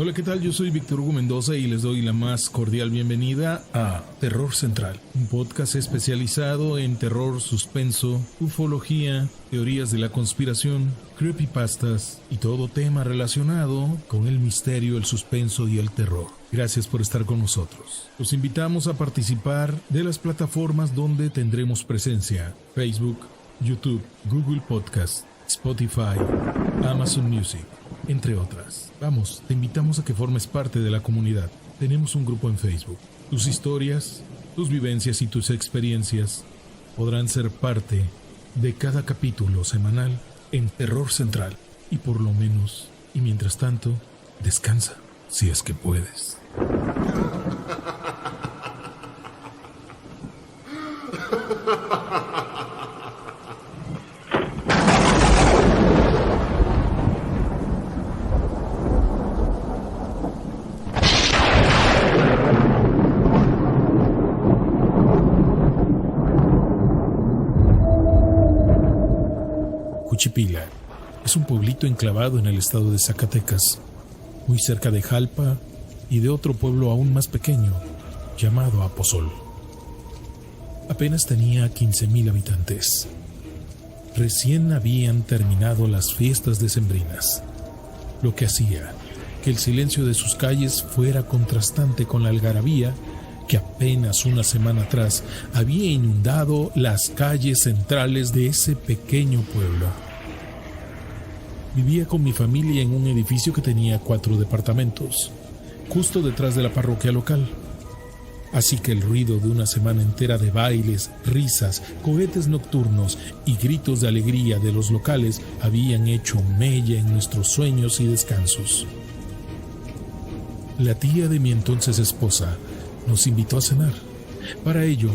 Hola, ¿qué tal? Yo soy Víctor Hugo Mendoza y les doy la más cordial bienvenida a Terror Central, un podcast especializado en terror, suspenso, ufología, teorías de la conspiración, creepypastas y todo tema relacionado con el misterio, el suspenso y el terror. Gracias por estar con nosotros. Los invitamos a participar de las plataformas donde tendremos presencia: Facebook, YouTube, Google Podcast, Spotify, Amazon Music, entre otras. Vamos, te invitamos a que formes parte de la comunidad. Tenemos un grupo en Facebook. Tus historias, tus vivencias y tus experiencias podrán ser parte de cada capítulo semanal en Terror Central. Y por lo menos, y mientras tanto, descansa, si es que puedes. Cuchipila es un pueblito enclavado en el estado de Zacatecas, muy cerca de Jalpa y de otro pueblo aún más pequeño, llamado Aposol. Apenas tenía 15,000 habitantes. Recién habían terminado las fiestas decembrinas, lo que hacía que el silencio de sus calles fuera contrastante con la algarabía que apenas una semana atrás había inundado las calles centrales de ese pequeño pueblo. Vivía con mi familia en un edificio que tenía 4 departamentos, justo detrás de la parroquia local. Así que el ruido de una semana entera de bailes, risas, cohetes nocturnos y gritos de alegría de los locales habían hecho mella en nuestros sueños y descansos. La tía de mi entonces esposa nos invitó a cenar. Para ello,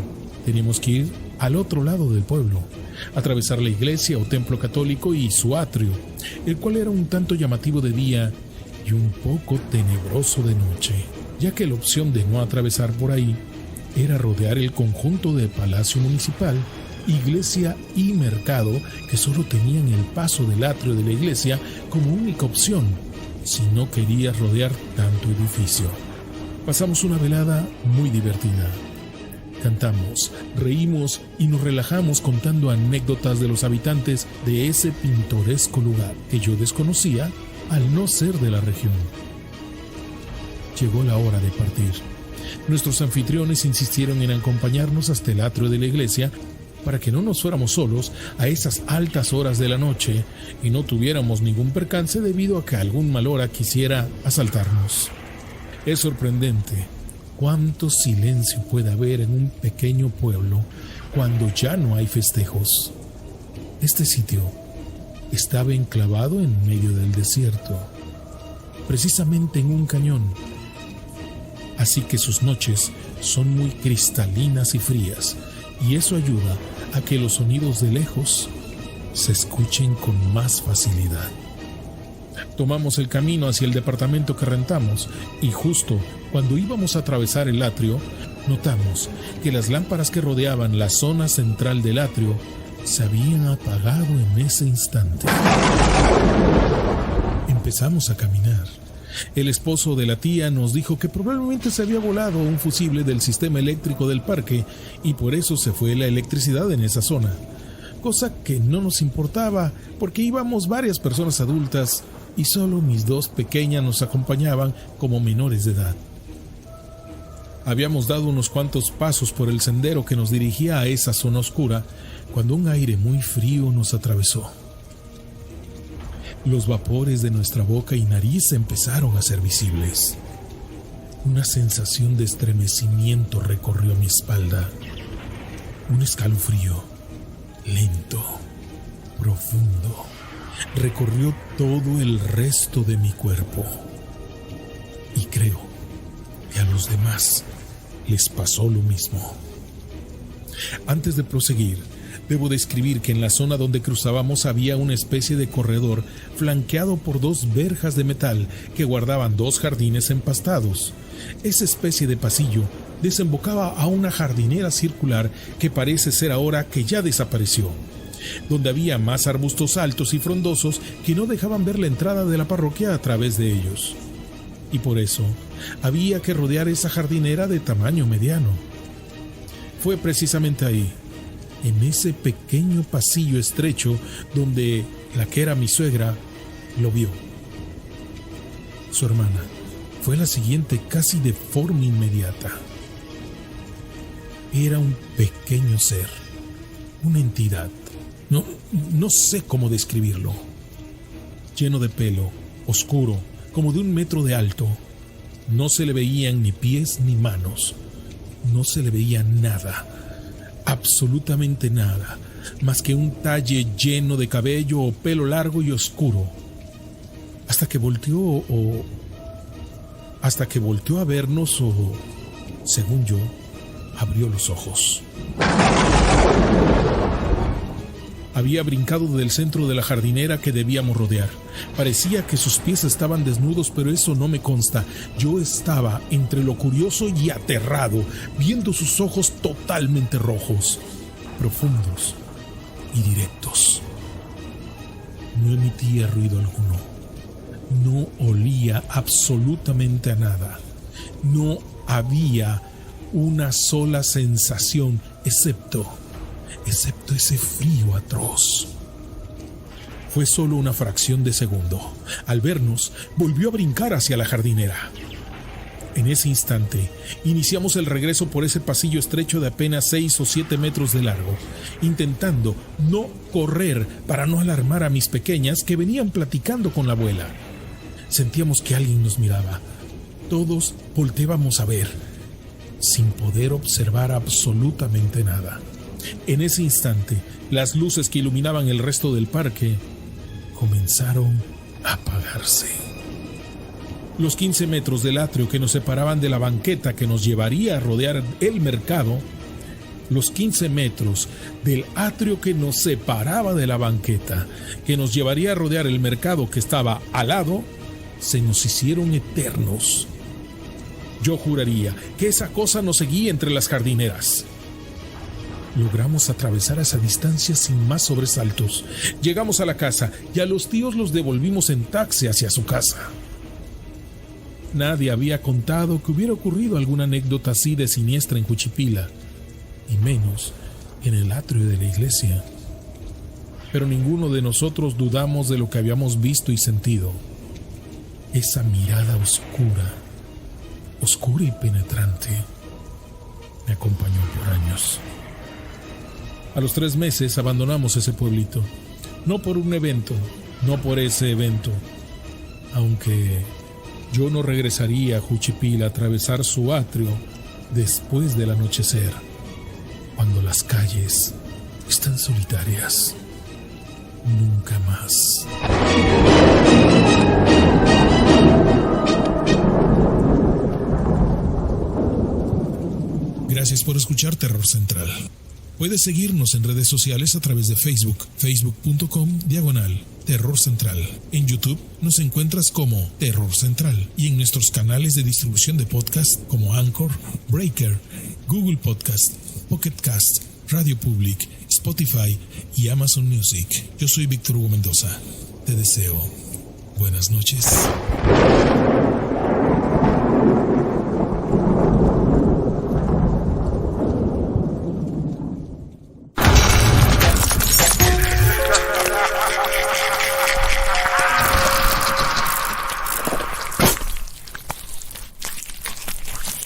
teníamos que ir al otro lado del pueblo, atravesar la iglesia o templo católico y su atrio, el cual era un tanto llamativo de día y un poco tenebroso de noche, ya que la opción de no atravesar por ahí era rodear el conjunto de Palacio Municipal, iglesia y mercado, que solo tenían el paso del atrio de la iglesia como única opción, si no querías rodear tanto edificio. Pasamos una velada muy divertida. Cantamos, reímos y nos relajamos contando anécdotas de los habitantes de ese pintoresco lugar que yo desconocía al no ser de la región. Llegó la hora de partir. Nuestros anfitriones insistieron en acompañarnos hasta el atrio de la iglesia para que no nos fuéramos solos a esas altas horas de la noche y no tuviéramos ningún percance debido a que algún malhora quisiera asaltarnos. Es sorprendente cuánto silencio puede haber en un pequeño pueblo cuando ya no hay festejos. Este sitio estaba enclavado en medio del desierto, precisamente en un cañón. Así que sus noches son muy cristalinas y frías, y eso ayuda a que los sonidos de lejos se escuchen con más facilidad. Tomamos el camino hacia el departamento que rentamos y justo cuando íbamos a atravesar el atrio, notamos que las lámparas que rodeaban la zona central del atrio se habían apagado en ese instante. Empezamos a caminar. El esposo de la tía nos dijo que probablemente se había volado un fusible del sistema eléctrico del parque y por eso se fue la electricidad en esa zona, cosa que no nos importaba porque íbamos varias personas adultas y solo mis 2 pequeñas nos acompañaban como menores de edad. Habíamos dado unos cuantos pasos por el sendero que nos dirigía a esa zona oscura cuando un aire muy frío nos atravesó. Los vapores de nuestra boca y nariz empezaron a ser visibles. Una sensación de estremecimiento recorrió mi espalda. Un escalofrío lento, profundo, recorrió todo el resto de mi cuerpo. Y creo que a los demás les pasó lo mismo. Antes de proseguir, debo describir que en la zona donde cruzábamos había una especie de corredor flanqueado por 2 verjas de metal que guardaban 2 jardines empastados. Esa especie de pasillo desembocaba a una jardinera circular que parece ser ahora que ya desapareció, donde había más arbustos altos y frondosos que no dejaban ver la entrada de la parroquia a través de ellos. y por eso había que rodear esa jardinera de tamaño mediano. Fue precisamente ahí, en ese pequeño pasillo estrecho, donde la que era mi suegra lo vio. Su hermana fue la siguiente casi de forma inmediata. Era un pequeño ser, una entidad, no sé cómo describirlo, lleno de pelo, oscuro, como de 1 metro de alto. No se le veían ni pies ni manos, no se le veía nada, absolutamente nada, más que un talle lleno de cabello o pelo largo y oscuro. Hasta que volteó a vernos o, según yo, abrió los ojos. Había brincado del centro de la jardinera que debíamos rodear. Parecía que sus pies estaban desnudos, pero eso no me consta. Yo estaba entre lo curioso y aterrado, viendo sus ojos totalmente rojos, profundos y directos. No emitía ruido alguno. No olía absolutamente a nada. No había una sola sensación, excepto ese frío atroz. Fue solo una fracción de segundo. Al vernos, volvió a brincar hacia la jardinera. En ese instante, iniciamos el regreso por ese pasillo estrecho de apenas 6 o 7 metros de largo, intentando no correr para no alarmar a mis pequeñas que venían platicando con la abuela. Sentíamos que alguien nos miraba. Todos volteábamos a ver, sin poder observar absolutamente nada. En ese instante, las luces que iluminaban el resto del parque comenzaron a apagarse. Los 15 metros del atrio que nos separaban de la banqueta que nos llevaría a rodear el mercado, los 15 metros del atrio que nos separaba de la banqueta que nos llevaría a rodear el mercado que estaba al lado, se nos hicieron eternos. Yo juraría que esa cosa nos seguía entre las jardineras. Logramos atravesar esa distancia sin más sobresaltos. Llegamos a la casa y a los tíos los devolvimos en taxi hacia su casa. Nadie había contado que hubiera ocurrido alguna anécdota así de siniestra en Juchipila, y menos en el atrio de la iglesia. Pero ninguno de nosotros dudamos de lo que habíamos visto y sentido. Esa mirada oscura y penetrante, me acompañó por años. A los 3 meses abandonamos ese pueblito, no por un evento, no por ese evento, aunque yo no regresaría a Juchipila a atravesar su atrio después del anochecer, cuando las calles están solitarias. Nunca más. Gracias por escuchar Terror Central. Puedes seguirnos en redes sociales a través de Facebook, facebook.com/Terror Central. En YouTube nos encuentras como Terror Central y en nuestros canales de distribución de podcast como Anchor, Breaker, Google Podcast, Pocket Cast, Radio Public, Spotify y Amazon Music. Yo soy Víctor Hugo Mendoza. Te deseo buenas noches.